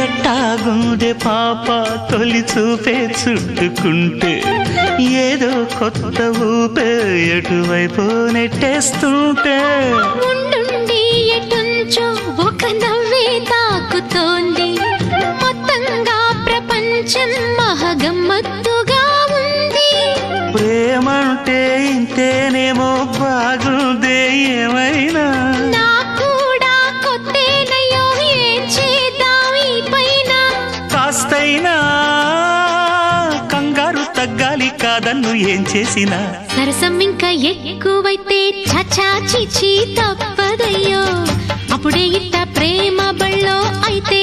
ఎట్టాగుండే పాప తొలి చూపే చుట్టుకుంటే ఏదో కొత్త ఊపే ఎటువైపు నెట్టేస్తుంటే ఉండుండి ఎటుంచో ఒక నవ్వే తాకుతోంది మొత్తంగా ప్రపంచం మహగమ్మత్తుగా ఉంది ప్రేమంటే ఇంతేనేమో బాగుందే ఏమైనా కూడా కొత్తేనయ్యో ఏం చేద్దాం ఈ పైన కాస్తైనా కంగారు తగ్గాలి కాదన్ను ఏం చేసినా సరసం ఇంకా ఎక్కువైతే చచా చిచి తప్పదయ్యో అప్పుడే ఇట్ట ప్రేమ బళ్ళో అయితే